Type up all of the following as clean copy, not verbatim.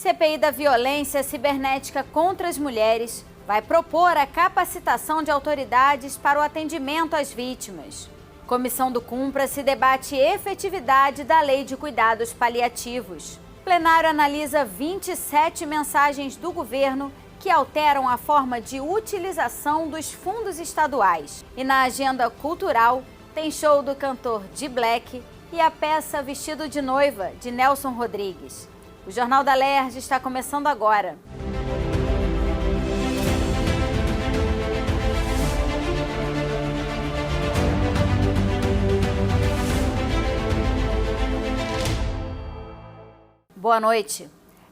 CPI da violência cibernética contra as mulheres vai propor a capacitação de autoridades para o atendimento às vítimas. Comissão do Cumpra se debate efetividade da Lei de Cuidados Paliativos. Plenário analisa 27 mensagens do governo que alteram a forma de utilização dos fundos estaduais. E na agenda cultural, tem show do cantor Di Black e a peça Vestido de Noiva, de Nelson Rodrigues. O Jornal da LERJ está começando agora. Boa noite.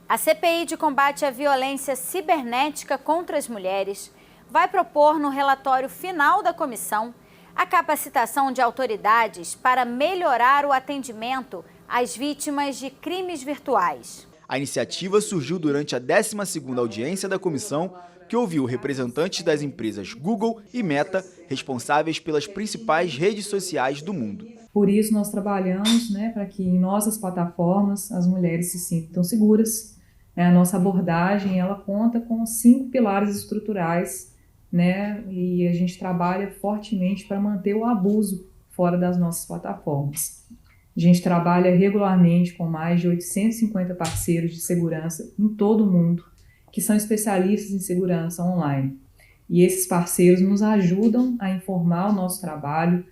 A CPI de combate à violência cibernética contra as mulheres vai propor no relatório final da comissão a capacitação de autoridades para melhorar o atendimento às vítimas de crimes virtuais. A iniciativa surgiu durante a 12ª audiência da comissão, que ouviu representantes das empresas Google e Meta, responsáveis pelas principais redes sociais do mundo. Por isso nós trabalhamos para que em nossas plataformas as mulheres se sintam seguras. A nossa abordagem ela conta com 5 pilares estruturais, e a gente trabalha fortemente para manter o abuso fora das nossas plataformas. A gente trabalha regularmente com mais de 850 parceiros de segurança em todo o mundo, que são especialistas em segurança online. E esses parceiros nos ajudam a informar o nosso trabalho,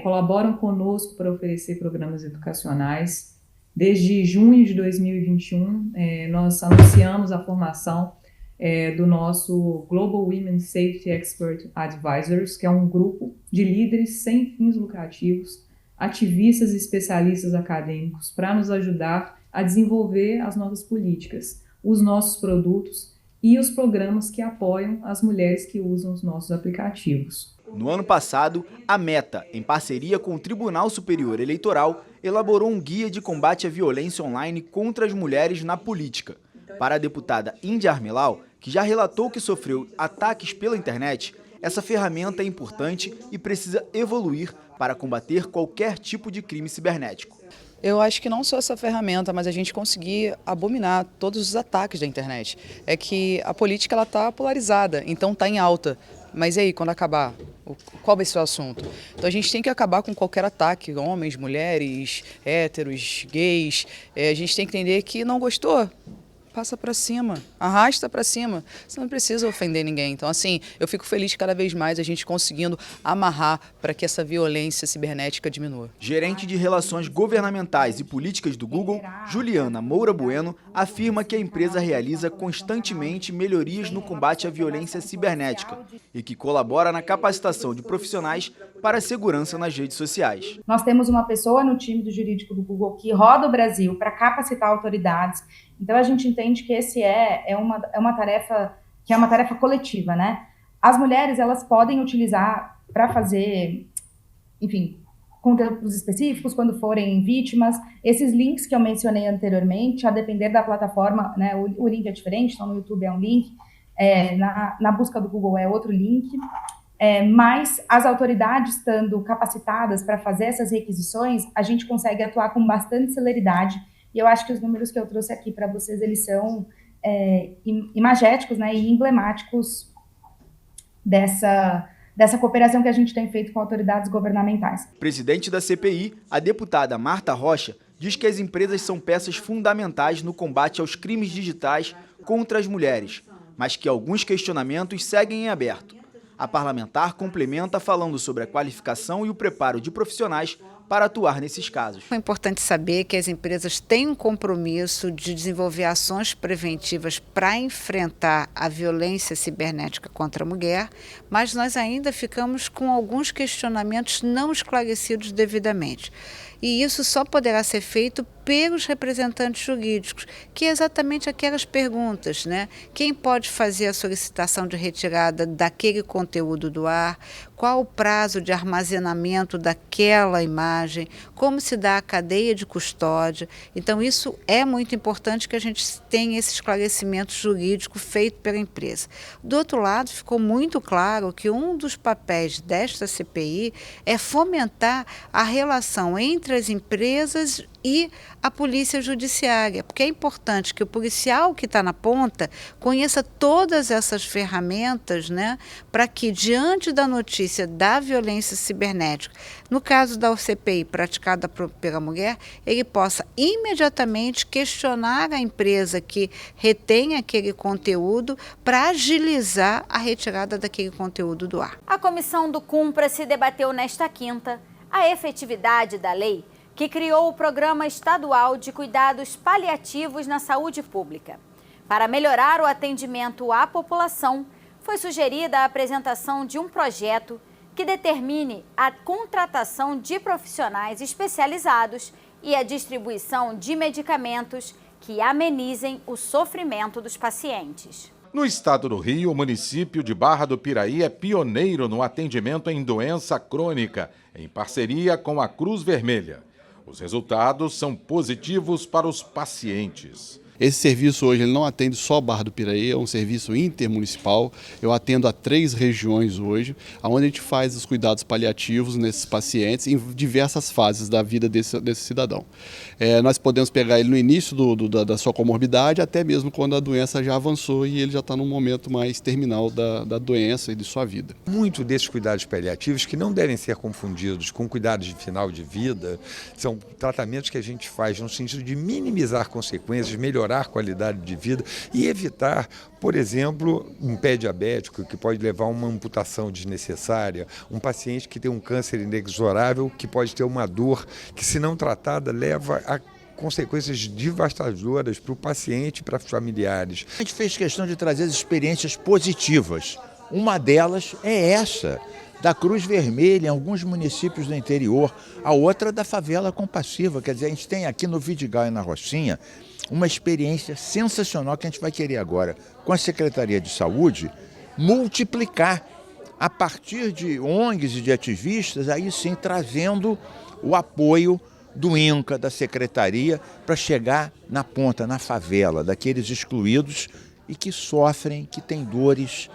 colaboram conosco para oferecer programas educacionais. Desde junho de 2021, nós anunciamos a formação do nosso Global Women Safety Expert Advisors, que é um grupo de líderes sem fins lucrativos, ativistas e especialistas acadêmicos, para nos ajudar a desenvolver as nossas políticas, os nossos produtos e os programas que apoiam as mulheres que usam os nossos aplicativos. No ano passado, a Meta, em parceria com o Tribunal Superior Eleitoral, elaborou um guia de combate à violência online contra as mulheres na política. Para a deputada Índia Armelau, que já relatou que sofreu ataques pela internet, essa ferramenta é importante e precisa evoluir para combater qualquer tipo de crime cibernético. Eu acho que não só essa ferramenta, mas a gente conseguir abominar todos os ataques da internet. É que a política está polarizada, então está em alta. Mas e aí, quando acabar? Qual vai ser o assunto? Então a gente tem que acabar com qualquer ataque, homens, mulheres, héteros, gays. A gente tem que entender que não gostou. Passa para cima, arrasta para cima, você não precisa ofender ninguém. Então, assim, eu fico feliz cada vez mais a gente conseguindo amarrar para que essa violência cibernética diminua. Gerente de Relações Governamentais e Políticas do Google, Juliana Moura Bueno, afirma que a empresa realiza constantemente melhorias no combate à violência cibernética e que colabora na capacitação de profissionais para a segurança nas redes sociais. Nós temos uma pessoa no time do jurídico do Google que roda o Brasil para capacitar autoridades. Então a gente entende que esse é uma tarefa que é uma tarefa coletiva, As mulheres elas podem utilizar para fazer, conteúdos específicos quando forem vítimas. Esses links que eu mencionei anteriormente, a depender da plataforma, o link é diferente. Então no YouTube é um link, na busca do Google é outro link. Mas as autoridades estando capacitadas para fazer essas requisições, a gente consegue atuar com bastante celeridade. E eu acho que os números que eu trouxe aqui para vocês, eles são imagéticos, e emblemáticos dessa cooperação que a gente tem feito com autoridades governamentais. Presidente da CPI, a deputada Marta Rocha, diz que as empresas são peças fundamentais no combate aos crimes digitais contra as mulheres, mas que alguns questionamentos seguem em aberto. A parlamentar complementa falando sobre a qualificação e o preparo de profissionais para atuar nesses casos. É importante saber que as empresas têm um compromisso de desenvolver ações preventivas para enfrentar a violência cibernética contra a mulher, mas nós ainda ficamos com alguns questionamentos não esclarecidos devidamente. E isso só poderá ser feito pelos representantes jurídicos, que é exatamente aquelas perguntas, Quem pode fazer a solicitação de retirada daquele conteúdo do ar? Qual o prazo de armazenamento daquela imagem? Como se dá a cadeia de custódia? Então, isso é muito importante que a gente tenha esse esclarecimento jurídico feito pela empresa. Do outro lado, ficou muito claro que um dos papéis desta CPI é fomentar a relação entre as empresas e a polícia judiciária, porque é importante que o policial que está na ponta conheça todas essas ferramentas, né, para que, diante da notícia da violência cibernética, no caso da CPI praticada pela mulher, ele possa imediatamente questionar a empresa que retém aquele conteúdo para agilizar a retirada daquele conteúdo do ar. A comissão do Cumpra-se debateu nesta quinta a efetividade da lei que criou o Programa Estadual de Cuidados Paliativos na Saúde Pública. Para melhorar o atendimento à população, foi sugerida a apresentação de um projeto que determine a contratação de profissionais especializados e a distribuição de medicamentos que amenizem o sofrimento dos pacientes. No estado do Rio, o município de Barra do Piraí é pioneiro no atendimento em doença crônica, em parceria com a Cruz Vermelha. Os resultados são positivos para os pacientes. Esse serviço hoje ele não atende só Barra do Piraí, é um serviço intermunicipal. Eu atendo a 3 regiões hoje, onde a gente faz os cuidados paliativos nesses pacientes em diversas fases da vida desse cidadão. Nós podemos pegar ele no início da sua comorbidade, até mesmo quando a doença já avançou e ele já está no momento mais terminal da doença e de sua vida. Muito desses cuidados paliativos, que não devem ser confundidos com cuidados de final de vida, são tratamentos que a gente faz no sentido de minimizar consequências, melhorar a qualidade de vida e evitar, por exemplo, um pé diabético que pode levar a uma amputação desnecessária, um paciente que tem um câncer inexorável que pode ter uma dor que, se não tratada, leva a consequências devastadoras para o paciente e para os familiares. A gente fez questão de trazer as experiências positivas. Uma delas é essa, da Cruz Vermelha em alguns municípios do interior, a outra da Favela Compassiva. Quer dizer, a gente tem aqui no Vidigal e na Rocinha uma experiência sensacional que a gente vai querer agora, com a Secretaria de Saúde, multiplicar a partir de ONGs e de ativistas, aí sim trazendo o apoio do INCA, da Secretaria, para chegar na ponta, na favela, daqueles excluídos e que sofrem, que têm dores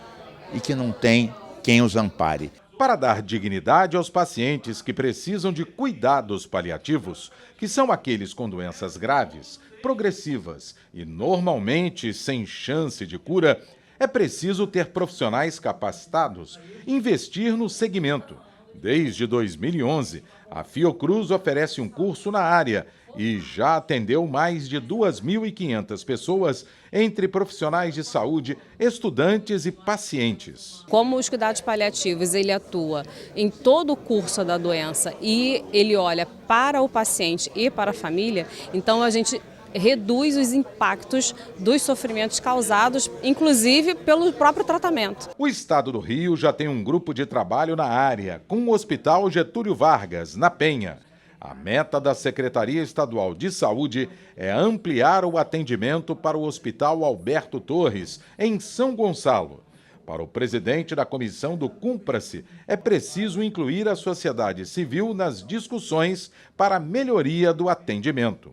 e que não tem quem os ampare. Para dar dignidade aos pacientes que precisam de cuidados paliativos, que são aqueles com doenças graves, progressivas e normalmente sem chance de cura, é preciso ter profissionais capacitados e investir no segmento. Desde 2011, a Fiocruz oferece um curso na área e já atendeu mais de 2.500 pessoas, entre profissionais de saúde, estudantes e pacientes. Como os cuidados paliativos, ele atua em todo o curso da doença e ele olha para o paciente e para a família, então a gente reduz os impactos dos sofrimentos causados, inclusive pelo próprio tratamento. O estado do Rio já tem um grupo de trabalho na área, com o Hospital Getúlio Vargas, na Penha. A meta da Secretaria Estadual de Saúde é ampliar o atendimento para o Hospital Alberto Torres, em São Gonçalo. Para o presidente da comissão do Cumpra-se, é preciso incluir a sociedade civil nas discussões para a melhoria do atendimento.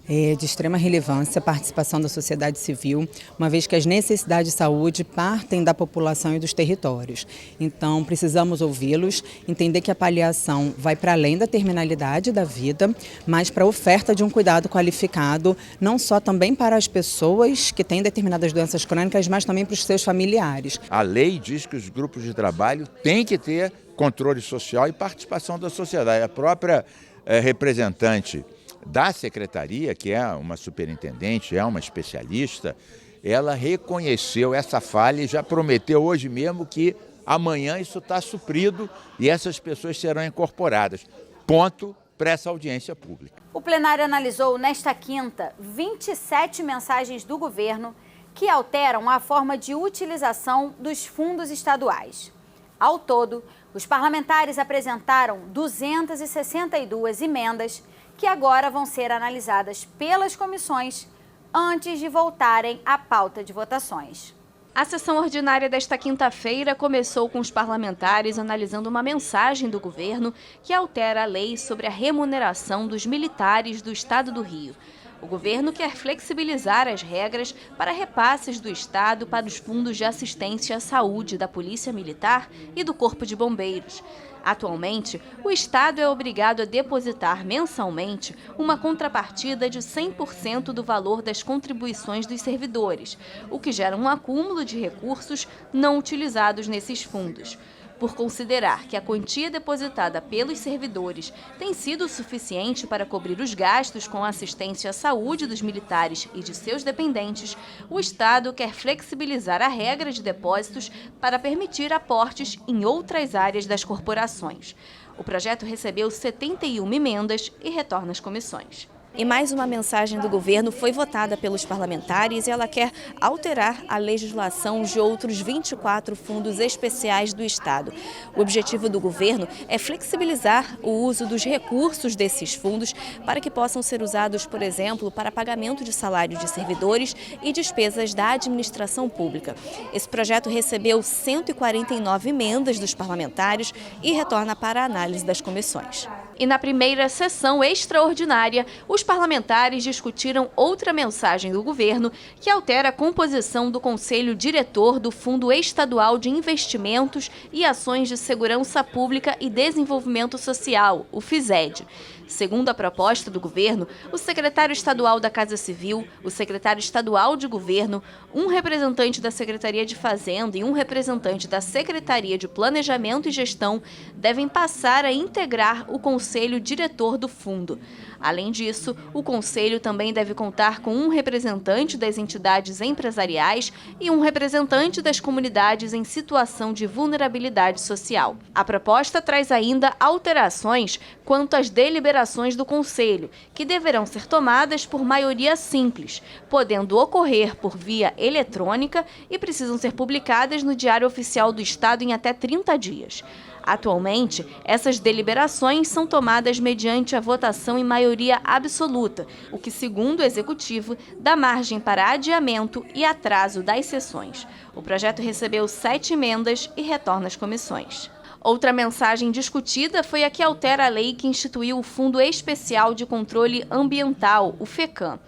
É de extrema relevância a participação da sociedade civil, uma vez que as necessidades de saúde partem da população e dos territórios. Então, precisamos ouvi-los, entender que a paliação vai para além da terminalidade da vida, mas para a oferta de um cuidado qualificado, não só também para as pessoas que têm determinadas doenças crônicas, mas também para os seus familiares. A lei diz que os grupos de trabalho têm que ter controle social e participação da sociedade. A própria representante da secretaria, que é uma superintendente, é uma especialista, ela reconheceu essa falha e já prometeu hoje mesmo que amanhã isso está suprido e essas pessoas serão incorporadas. Ponto para essa audiência pública. O plenário analisou nesta quinta 27 mensagens do governo que alteram a forma de utilização dos fundos estaduais. Ao todo, os parlamentares apresentaram 262 emendas que agora vão ser analisadas pelas comissões antes de voltarem à pauta de votações. A sessão ordinária desta quinta-feira começou com os parlamentares analisando uma mensagem do governo que altera a lei sobre a remuneração dos militares do Estado do Rio. O governo quer flexibilizar as regras para repasses do Estado para os fundos de assistência à saúde da Polícia Militar e do Corpo de Bombeiros. Atualmente, o Estado é obrigado a depositar mensalmente uma contrapartida de 100% do valor das contribuições dos servidores, o que gera um acúmulo de recursos não utilizados nesses fundos. Por considerar que a quantia depositada pelos servidores tem sido suficiente para cobrir os gastos com assistência à saúde dos militares e de seus dependentes, o Estado quer flexibilizar a regra de depósitos para permitir aportes em outras áreas das corporações. O projeto recebeu 71 emendas e retorna às comissões. E mais uma mensagem do governo foi votada pelos parlamentares e ela quer alterar a legislação de outros 24 fundos especiais do Estado. O objetivo do governo é flexibilizar o uso dos recursos desses fundos para que possam ser usados, por exemplo, para pagamento de salário de servidores e despesas da administração pública. Esse projeto recebeu 149 emendas dos parlamentares e retorna para a análise das comissões. E na primeira sessão extraordinária, os parlamentares discutiram outra mensagem do governo que altera a composição do Conselho Diretor do Fundo Estadual de Investimentos e Ações de Segurança Pública e Desenvolvimento Social, o FISED. Segundo a proposta do governo, o secretário estadual da Casa Civil, o secretário estadual de governo, um representante da Secretaria de Fazenda e um representante da Secretaria de Planejamento e Gestão devem passar a integrar o Conselho Diretor do Fundo. Além disso, o Conselho também deve contar com um representante das entidades empresariais e um representante das comunidades em situação de vulnerabilidade social. A proposta traz ainda alterações quanto às deliberações do Conselho, que deverão ser tomadas por maioria simples, podendo ocorrer por via eletrônica e precisam ser publicadas no Diário Oficial do Estado em até 30 dias. Atualmente, essas deliberações são tomadas mediante a votação em maioria absoluta, o que, segundo o Executivo, dá margem para adiamento e atraso das sessões. O projeto recebeu 7 emendas e retorna às comissões. Outra mensagem discutida foi a que altera a lei que instituiu o Fundo Especial de Controle Ambiental, o FECAM.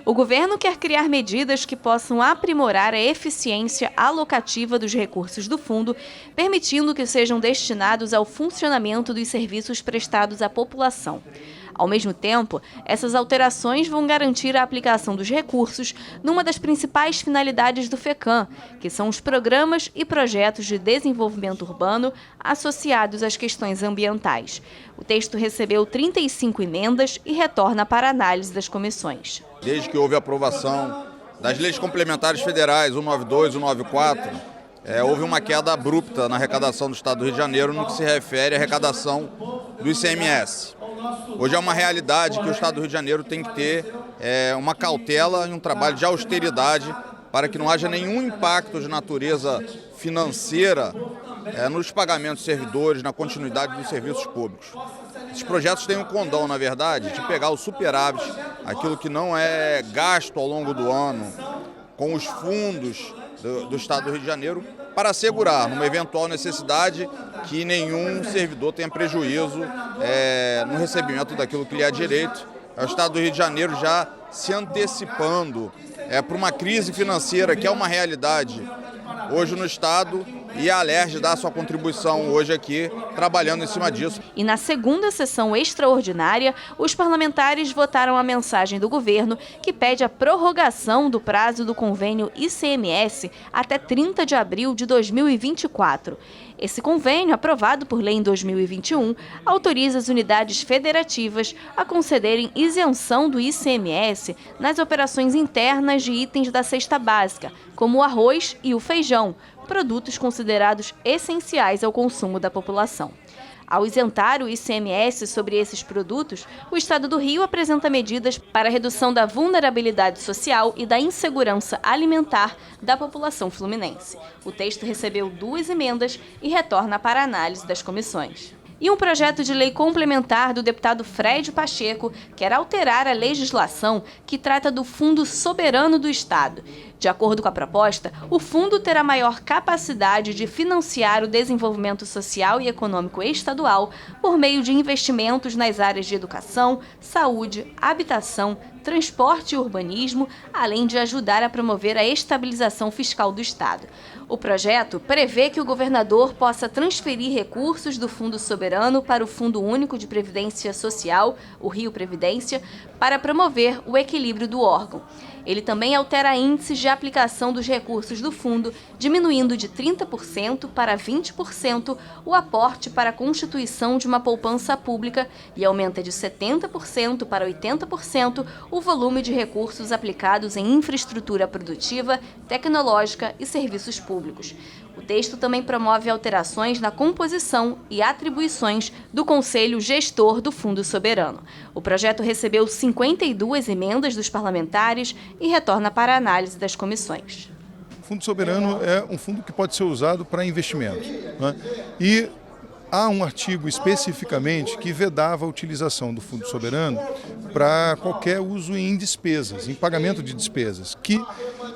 O governo quer criar medidas que possam aprimorar a eficiência alocativa dos recursos do fundo, permitindo que sejam destinados ao funcionamento dos serviços prestados à população. Ao mesmo tempo, essas alterações vão garantir a aplicação dos recursos numa das principais finalidades do FECAM, que são os programas e projetos de desenvolvimento urbano associados às questões ambientais. O texto recebeu 35 emendas e retorna para a análise das comissões. Desde que houve a aprovação das leis complementares federais 192 e 194, houve uma queda abrupta na arrecadação do Estado do Rio de Janeiro no que se refere à arrecadação do ICMS. Hoje é uma realidade que o Estado do Rio de Janeiro tem que ter uma cautela e um trabalho de austeridade para que não haja nenhum impacto de natureza financeira nos pagamentos de servidores, na continuidade dos serviços públicos. Esses projetos têm um condão, na verdade, de pegar o superávit, aquilo que não é gasto ao longo do ano, com os fundos do Estado do Rio de Janeiro, para assegurar, numa eventual necessidade, que nenhum servidor tenha prejuízo no recebimento daquilo que lhe é direito. O Estado do Rio de Janeiro já se antecipando para uma crise financeira que é uma realidade hoje no Estado, e a Alerj dá a sua contribuição hoje aqui, trabalhando em cima disso. E na segunda sessão extraordinária, os parlamentares votaram a mensagem do governo que pede a prorrogação do prazo do convênio ICMS até 30 de abril de 2024. Esse convênio, aprovado por lei em 2021, autoriza as unidades federativas a concederem isenção do ICMS nas operações internas de itens da cesta básica, como o arroz e o feijão, produtos considerados essenciais ao consumo da população. Ao isentar o ICMS sobre esses produtos, o Estado do Rio apresenta medidas para a redução da vulnerabilidade social e da insegurança alimentar da população fluminense. O texto recebeu 2 emendas e retorna para a análise das comissões. E um projeto de lei complementar do deputado Fred Pacheco quer alterar a legislação que trata do Fundo Soberano do Estado. De acordo com a proposta, o fundo terá maior capacidade de financiar o desenvolvimento social e econômico estadual por meio de investimentos nas áreas de educação, saúde, habitação, transporte e urbanismo, além de ajudar a promover a estabilização fiscal do Estado. O projeto prevê que o governador possa transferir recursos do Fundo Soberano para o Fundo Único de Previdência Social, o Rio Previdência, para promover o equilíbrio do órgão. Ele também altera índices de aplicação dos recursos do fundo, diminuindo de 30% para 20% o aporte para a constituição de uma poupança pública e aumenta de 70% para 80% o volume de recursos aplicados em infraestrutura produtiva, tecnológica e serviços públicos. O texto também promove alterações na composição e atribuições do Conselho Gestor do Fundo Soberano. O projeto recebeu 52 emendas dos parlamentares e retorna para a análise das comissões. O Fundo Soberano é um fundo que pode ser usado para investimento, né? E há um artigo especificamente que vedava a utilização do Fundo Soberano para qualquer uso em despesas, em pagamento de despesas, que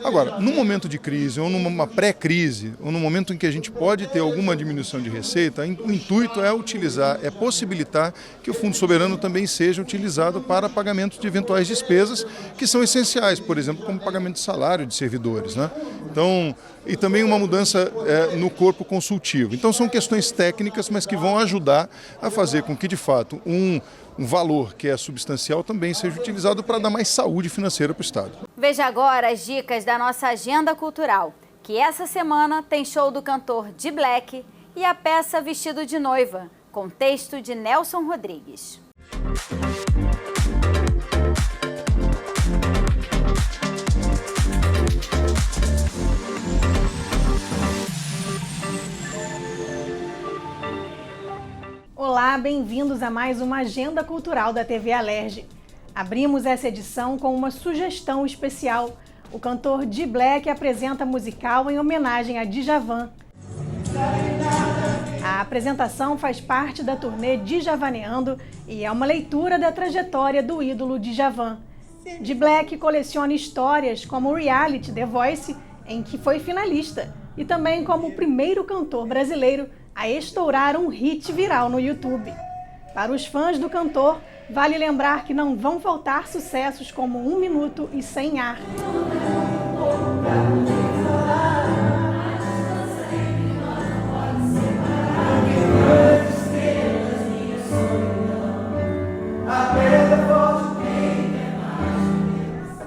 agora, num momento de crise, ou numa pré-crise, ou num momento em que a gente pode ter alguma diminuição de receita, o intuito é possibilitar que o Fundo Soberano também seja utilizado para pagamento de eventuais despesas que são essenciais, por exemplo, como pagamento de salário de servidores, né? Então, e também uma mudança no corpo consultivo. Então, são questões técnicas, mas que vão ajudar a fazer com que, de fato, um valor que é substancial também seja utilizado para dar mais saúde financeira para o Estado. Veja agora as dicas da nossa agenda cultural, que essa semana tem show do cantor D-Black e a peça Vestido de Noiva, com texto de Nelson Rodrigues. Olá, bem-vindos a mais uma Agenda Cultural da TV Alerj. Abrimos essa edição com uma sugestão especial. O cantor D-Black apresenta musical em homenagem a Djavan. A apresentação faz parte da turnê Djavaneando e é uma leitura da trajetória do ídolo Djavan. D-Black coleciona histórias como o reality The Voice, em que foi finalista, e também como o primeiro cantor brasileiro a estourar um hit viral no YouTube. Para os fãs do cantor, vale lembrar que não vão faltar sucessos como 1 Minuto e Sem Ar.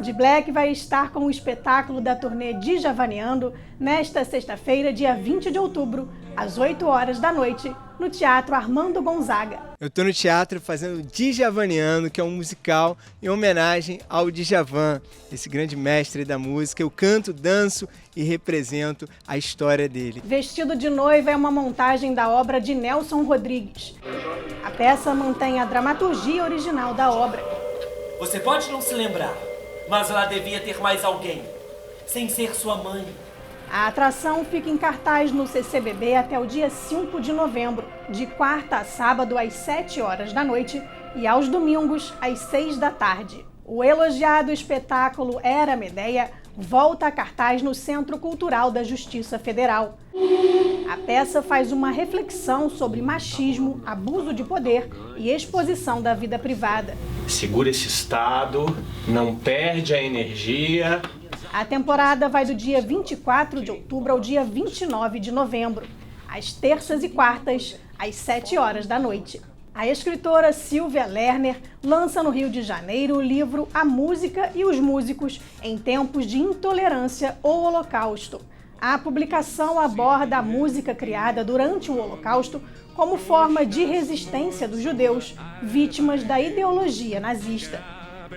D-Black vai estar com o espetáculo da turnê Djavaneando nesta sexta-feira, dia 20 de outubro, às 8 horas da noite, no Teatro Armando Gonzaga. Eu estou no teatro fazendo Djavaneando, que é um musical em homenagem ao Djavan, esse grande mestre da música. Eu canto, danço e represento a história dele. Vestido de Noiva é uma montagem da obra de Nelson Rodrigues. A peça mantém a dramaturgia original da obra. Você pode não se lembrar, mas ela devia ter mais alguém, sem ser sua mãe. A atração fica em cartaz no CCBB até o dia 5 de novembro, de quarta a sábado às 7 horas da noite e aos domingos às 6 da tarde. O elogiado espetáculo Era Medeia volta a cartaz no Centro Cultural da Justiça Federal. A peça faz uma reflexão sobre machismo, abuso de poder e exposição da vida privada. Segura esse estado, não perde a energia. A temporada vai do dia 24 de outubro ao dia 29 de novembro, às terças e quartas, às 7 horas da noite. A escritora Silvia Lerner lança no Rio de Janeiro o livro A Música e os Músicos em Tempos de Intolerância ou Holocausto. A publicação aborda a música criada durante o Holocausto como forma de resistência dos judeus, vítimas da ideologia nazista.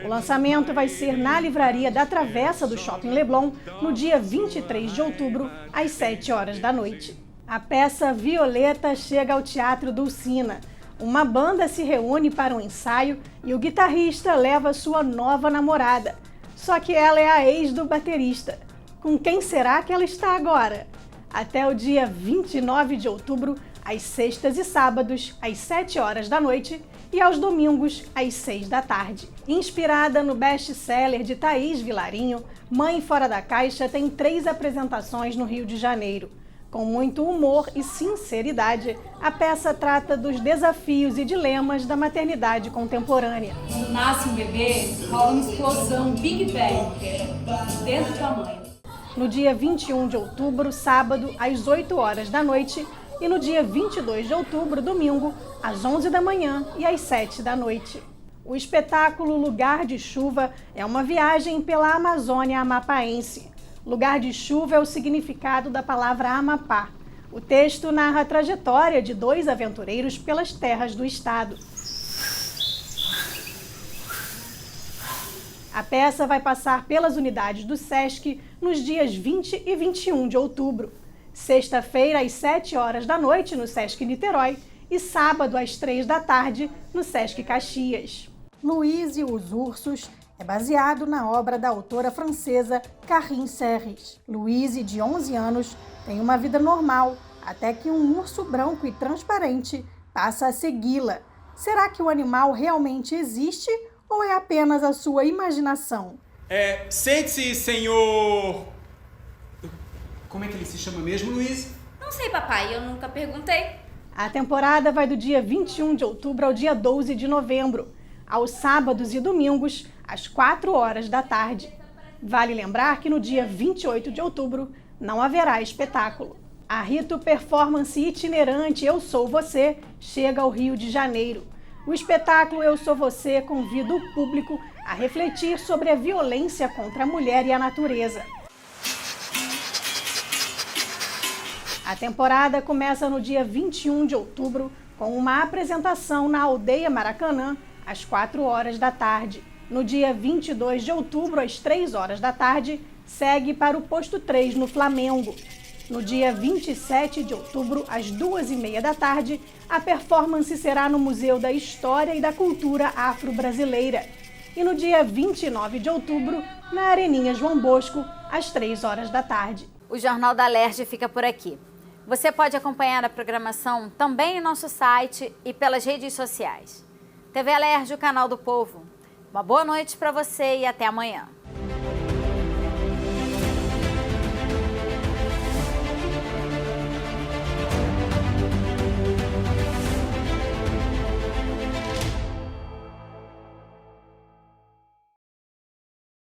O lançamento vai ser na livraria da Travessa do Shopping Leblon, no dia 23 de outubro, às 7 horas da noite. A peça Violeta chega ao Teatro Dulcina. Uma banda se reúne para um ensaio e o guitarrista leva sua nova namorada. Só que ela é a ex do baterista. Com quem será que ela está agora? Até o dia 29 de outubro, às sextas e sábados, às 7 horas da noite, e aos domingos, às 6 da tarde. Inspirada no best-seller de Thaís Vilarinho, Mãe Fora da Caixa tem 3 apresentações no Rio de Janeiro. Com muito humor e sinceridade, a peça trata dos desafios e dilemas da maternidade contemporânea. Quando nasce um bebê, rola uma explosão, Big Bang, dentro da mãe. No dia 21 de outubro, sábado, às 8 horas da noite, e no dia 22 de outubro, domingo, às 11 da manhã e às 7 da noite. O espetáculo Lugar de Chuva é uma viagem pela Amazônia amapaense. Lugar de Chuva é o significado da palavra Amapá. O texto narra a trajetória de 2 aventureiros pelas terras do estado. A peça vai passar pelas unidades do SESC nos dias 20 e 21 de outubro. Sexta-feira, às 7 horas da noite, no SESC Niterói, e sábado, às 3 da tarde, no SESC Caxias. Louise e os Ursos é baseado na obra da autora francesa Carine Serres. Louise, de 11 anos, tem uma vida normal, até que um urso branco e transparente passa a segui-la. Será que o animal realmente existe ou é apenas a sua imaginação? Sente-se, senhor... Como é que ele se chama mesmo, Louise? Não sei, papai, eu nunca perguntei. A temporada vai do dia 21 de outubro ao dia 12 de novembro, aos sábados e domingos, às 4 horas da tarde. Vale lembrar que no dia 28 de outubro não haverá espetáculo. A Rito Performance itinerante Eu Sou Você chega ao Rio de Janeiro. O espetáculo Eu Sou Você convida o público a refletir sobre a violência contra a mulher e a natureza. A temporada começa no dia 21 de outubro com uma apresentação na Aldeia Maracanã, às 4 horas da tarde. No dia 22 de outubro, às 3 horas da tarde, segue para o Posto 3, no Flamengo. No dia 27 de outubro, às 2h30 da tarde, a performance será no Museu da História e da Cultura Afro-Brasileira. E no dia 29 de outubro, na Areninha João Bosco, às 3 horas da tarde. O Jornal da Alerj fica por aqui. Você pode acompanhar a programação também em nosso site e pelas redes sociais. TV Alerj, o canal do povo. Uma boa noite para você e até amanhã.